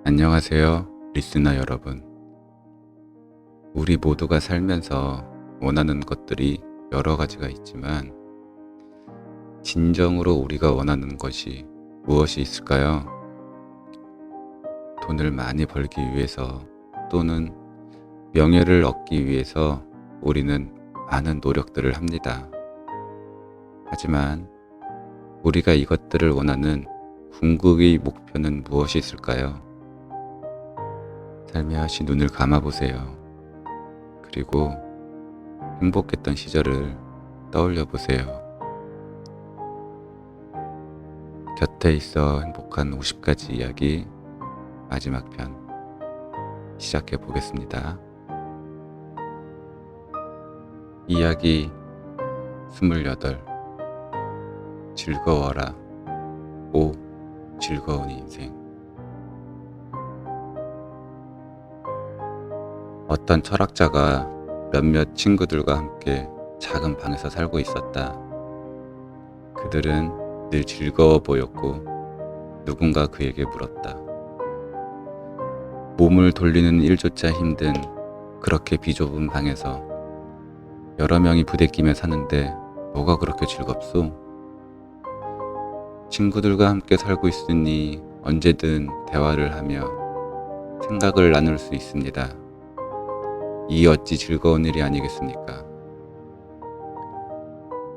안녕하세요, 리스너 여러분. 우리 모두가 살면서 원하는 것들이 여러 가지가 있지만, 진정으로 우리가 원하는 것이 무엇이 있을까요? 돈을 많이 벌기 위해서 또는 명예를 얻기 위해서 우리는 많은 노력들을 합니다. 하지만 우리가 이것들을 원하는 궁극의 목표는 무엇이 있을까요? 살며시 눈을 감아보세요. 그리고 행복했던 시절을 떠올려 보세요. 곁에 있어 행복한 50가지 이야기 마지막 편 시작해 보겠습니다. 이야기 28. 즐거워라. 5. 즐거운 인생. 어떤 철학자가 몇몇 친구들과 함께 작은 방에서 살고 있었다. 그들은 늘 즐거워 보였고 누군가 그에게 물었다. 몸을 돌리는 일조차 힘든 그렇게 비좁은 방에서 여러 명이 부대끼며 사는데 뭐가 그렇게 즐겁소? 친구들과 함께 살고 있으니 언제든 대화를 하며 생각을 나눌 수 있습니다. 이 어찌 즐거운 일이 아니겠습니까?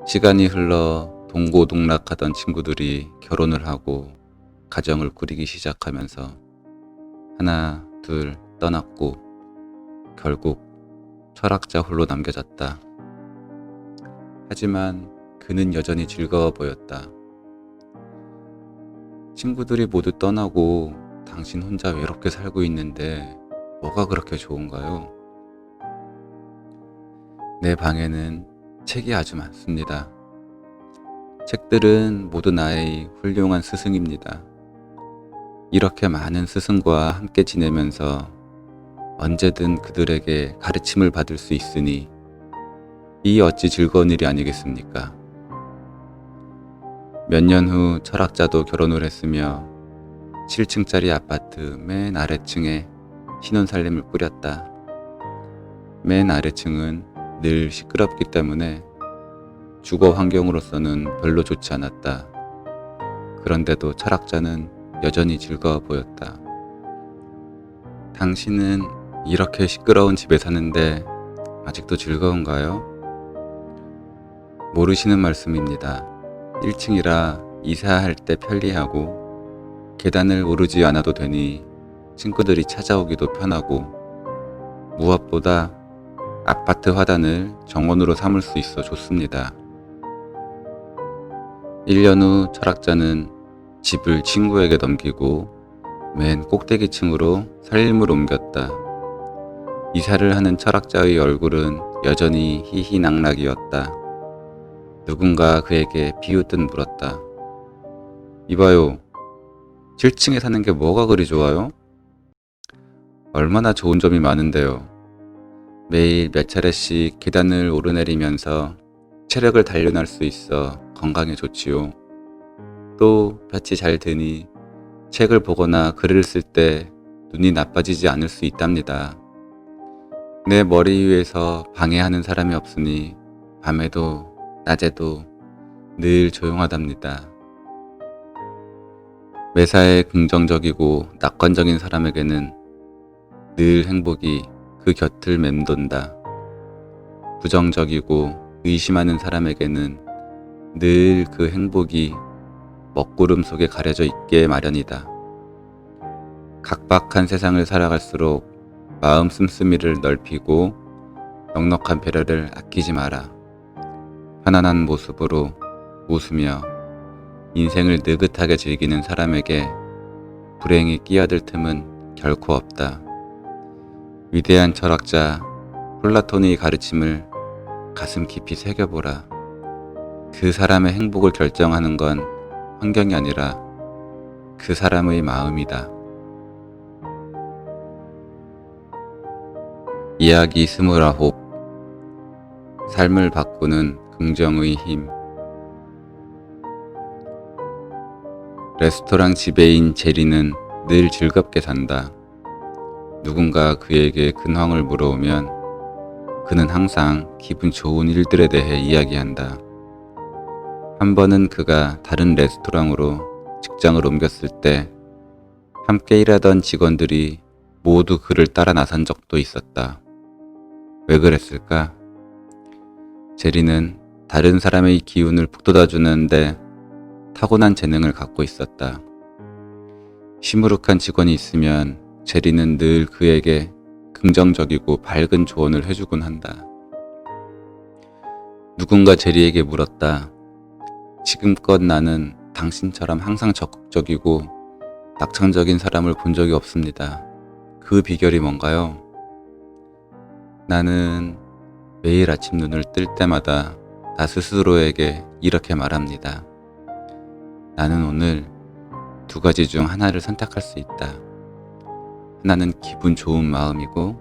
시간이 흘러 동고동락하던 친구들이 결혼을 하고 가정을 꾸리기 시작하면서 하나, 둘 떠났고 결국 철학자 홀로 남겨졌다. 하지만 그는 여전히 즐거워 보였다. 친구들이 모두 떠나고 당신 혼자 외롭게 살고 있는데 뭐가 그렇게 좋은가요? 내 방에는 책이 아주 많습니다. 책들은 모두 나의 훌륭한 스승입니다. 이렇게 많은 스승과 함께 지내면서 언제든 그들에게 가르침을 받을 수 있으니 이 어찌 즐거운 일이 아니겠습니까? 몇 년 후 철학자도 결혼을 했으며 7층짜리 아파트 맨 아래층에 신혼살림을 꾸렸다. 맨 아래층은 늘 시끄럽기 때문에 주거 환경으로서는 별로 좋지 않았다. 그런데도 철학자는 여전히 즐거워 보였다. 당신은 이렇게 시끄러운 집에 사는데 아직도 즐거운가요? 모르시는 말씀입니다. 1층이라 이사할 때 편리하고 계단을 오르지 않아도 되니 친구들이 찾아오기도 편하고 무엇보다 아파트 화단을 정원으로 삼을 수 있어 좋습니다. 1년 후 철학자는 집을 친구에게 넘기고 맨 꼭대기층으로 살림을 옮겼다. 이사를 하는 철학자의 얼굴은 여전히 희희낙낙이었다. 누군가 그에게 비웃듯 물었다. 이봐요. 7층에 사는 게 뭐가 그리 좋아요? 얼마나 좋은 점이 많은데요. 매일 몇 차례씩 계단을 오르내리면서 체력을 단련할 수 있어 건강에 좋지요. 또 볕이 잘 드니 책을 보거나 글을 쓸 때 눈이 나빠지지 않을 수 있답니다. 내 머리 위에서 방해하는 사람이 없으니 밤에도 낮에도 늘 조용하답니다. 매사에 긍정적이고 낙관적인 사람에게는 늘 행복이 그 곁을 맴돈다. 부정적이고 의심하는 사람에게는 늘 그 행복이 먹구름 속에 가려져 있게 마련이다. 각박한 세상을 살아갈수록 마음 씀씀이를 넓히고 넉넉한 배려를 아끼지 마라. 편안한 모습으로 웃으며 인생을 느긋하게 즐기는 사람에게 불행이 끼어들 틈은 결코 없다. 위대한 철학자 플라톤의 가르침을 가슴 깊이 새겨보라. 그 사람의 행복을 결정하는 건 환경이 아니라 그 사람의 마음이다. 이야기 29. 삶을 바꾸는 긍정의 힘. 레스토랑 지배인 제리는 늘 즐겁게 산다. 누군가 그에게 근황을 물어오면 그는 항상 기분 좋은 일들에 대해 이야기한다. 한 번은 그가 다른 레스토랑으로 직장을 옮겼을 때 함께 일하던 직원들이 모두 그를 따라 나선 적도 있었다. 왜 그랬을까? 제리는 다른 사람의 기운을 북돋아주는데 타고난 재능을 갖고 있었다. 시무룩한 직원이 있으면 제리는 늘 그에게 긍정적이고 밝은 조언을 해주곤 한다. 누군가 제리에게 물었다. 지금껏 나는 당신처럼 항상 적극적이고 낙천적인 사람을 본 적이 없습니다. 그 비결이 뭔가요? 나는 매일 아침 눈을 뜰 때마다 나 스스로에게 이렇게 말합니다. 나는 오늘 두 가지 중 하나를 선택할 수 있다. 하나는 기분 좋은 마음이고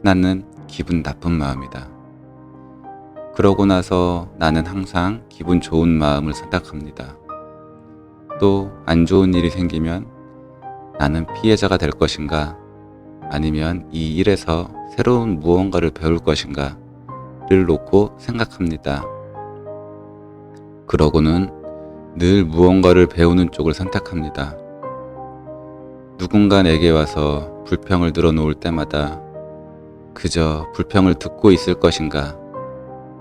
하나는 기분 나쁜 마음이다. 그러고 나서 나는 항상 기분 좋은 마음을 선택합니다. 또 안 좋은 일이 생기면 나는 피해자가 될 것인가 아니면 이 일에서 새로운 무언가를 배울 것인가를 놓고 생각합니다. 그러고는 늘 무언가를 배우는 쪽을 선택합니다. 누군가 내게 와서 불평을 늘어놓을 때마다 그저 불평을 듣고 있을 것인가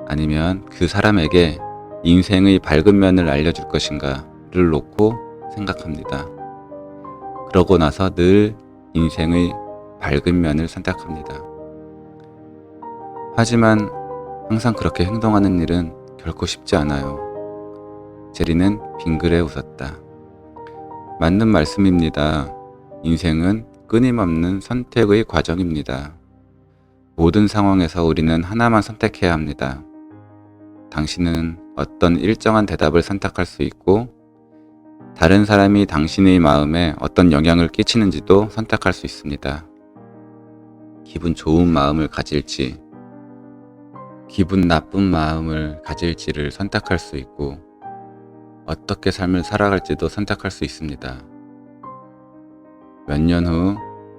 아니면 그 사람에게 인생의 밝은 면을 알려줄 것인가를 놓고 생각합니다. 그러고 나서 늘 인생의 밝은 면을 선택합니다. 하지만 항상 그렇게 행동하는 일은 결코 쉽지 않아요. 제리는 빙그레 웃었다. 맞는 말씀입니다. 인생은 끊임없는 선택의 과정입니다. 모든 상황에서 우리는 하나만 선택해야 합니다. 당신은 어떤 일정한 대답을 선택할 수 있고 다른 사람이 당신의 마음에 어떤 영향을 끼치는지도 선택할 수 있습니다. 기분 좋은 마음을 가질지 기분 나쁜 마음을 가질지를 선택할 수 있고 어떻게 삶을 살아갈지도 선택할 수 있습니다. 몇 년 후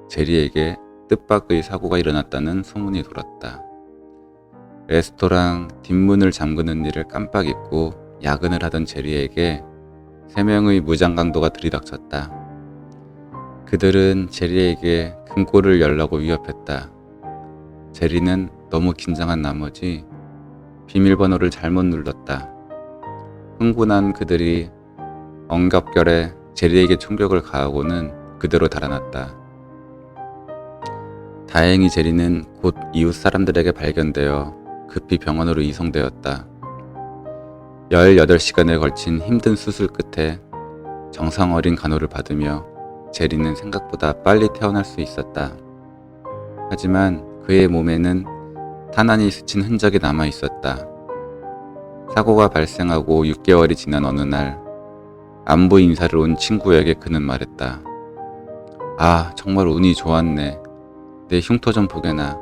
제리에게 뜻밖의 사고가 일어났다는 소문이 돌았다. 레스토랑 뒷문을 잠그는 일을 깜빡 잊고 야근을 하던 제리에게 3명의 무장강도가 들이닥쳤다. 그들은 제리에게 금고를 열라고 위협했다. 제리는 너무 긴장한 나머지 비밀번호를 잘못 눌렀다. 흥분한 그들이 엉겹결에 제리에게 총격을 가하고는 그대로 달아났다. 다행히 제리는 곧 이웃 사람들에게 발견되어 급히 병원으로 이송되었다. 18시간에 걸친 힘든 수술 끝에 정상 어린 간호를 받으며 제리는 생각보다 빨리 태어날 수 있었다. 하지만 그의 몸에는 탄환이 스친 흔적이 남아 있었다. 사고가 발생하고 6개월이 지난 어느 날 안부 인사를 온 친구에게 그는 말했다. 아, 정말 운이 좋았네. 내 흉터 좀 보게나.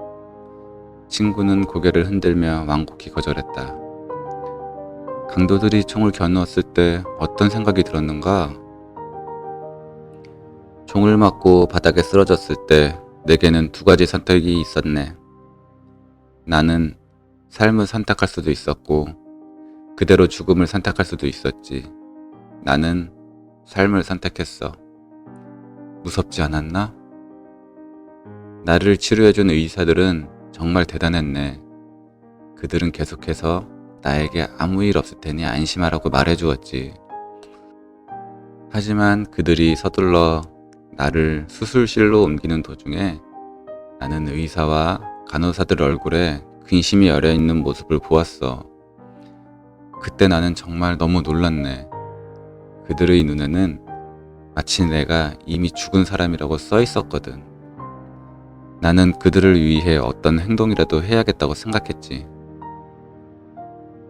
친구는 고개를 흔들며 완곡히 거절했다. 강도들이 총을 겨누었을 때 어떤 생각이 들었는가? 총을 맞고 바닥에 쓰러졌을 때 내게는 2가지 선택이 있었네. 나는 삶을 선택할 수도 있었고 그대로 죽음을 선택할 수도 있었지. 나는 삶을 선택했어. 무섭지 않았나? 나를 치료해준 의사들은 정말 대단했네. 그들은 계속해서 나에게 아무 일 없을 테니 안심하라고 말해주었지. 하지만 그들이 서둘러 나를 수술실로 옮기는 도중에 나는 의사와 간호사들 얼굴에 근심이 여려있는 모습을 보았어. 그때 나는 정말 너무 놀랐네. 그들의 눈에는 마치 내가 이미 죽은 사람이라고 써 있었거든. 나는 그들을 위해 어떤 행동이라도 해야겠다고 생각했지.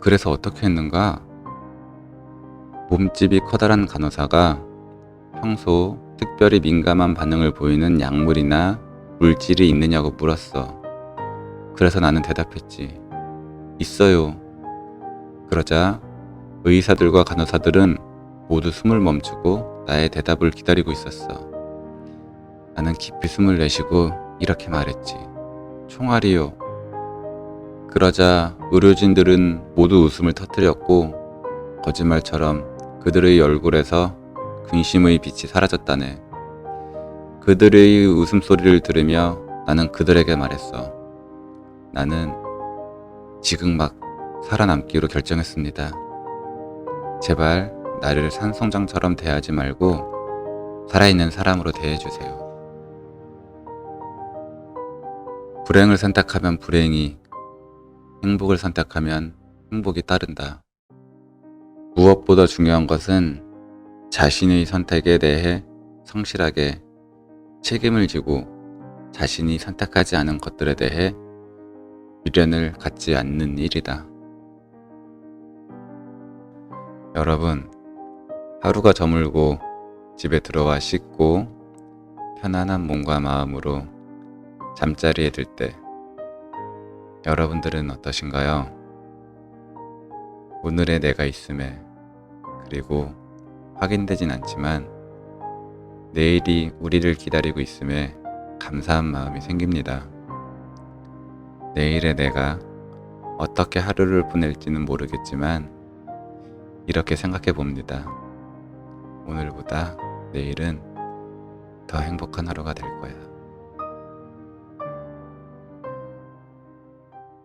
그래서 어떻게 했는가? 몸집이 커다란 간호사가 평소 특별히 민감한 반응을 보이는 약물이나 물질이 있느냐고 물었어. 그래서 나는 대답했지. 있어요. 그러자 의사들과 간호사들은 모두 숨을 멈추고 나의 대답을 기다리고 있었어. 나는 깊이 숨을 내쉬고 이렇게 말했지. 총알이요. 그러자 의료진들은 모두 웃음을 터뜨렸고 거짓말처럼 그들의 얼굴에서 근심의 빛이 사라졌다네. 그들의 웃음소리를 들으며 나는 그들에게 말했어. 나는 지금 막 살아남기로 결정했습니다. 제발 나를 산송장처럼 대하지 말고 살아있는 사람으로 대해주세요. 불행을 선택하면 불행이, 행복을 선택하면 행복이 따른다. 무엇보다 중요한 것은 자신의 선택에 대해 성실하게 책임을 지고 자신이 선택하지 않은 것들에 대해 미련을 갖지 않는 일이다. 여러분, 하루가 저물고 집에 들어와 씻고 편안한 몸과 마음으로 잠자리에 들 때 여러분들은 어떠신가요? 오늘의 내가 있음에, 그리고 확인되진 않지만 내일이 우리를 기다리고 있음에 감사한 마음이 생깁니다. 내일의 내가 어떻게 하루를 보낼지는 모르겠지만 이렇게 생각해 봅니다. 오늘보다 내일은 더 행복한 하루가 될 거야.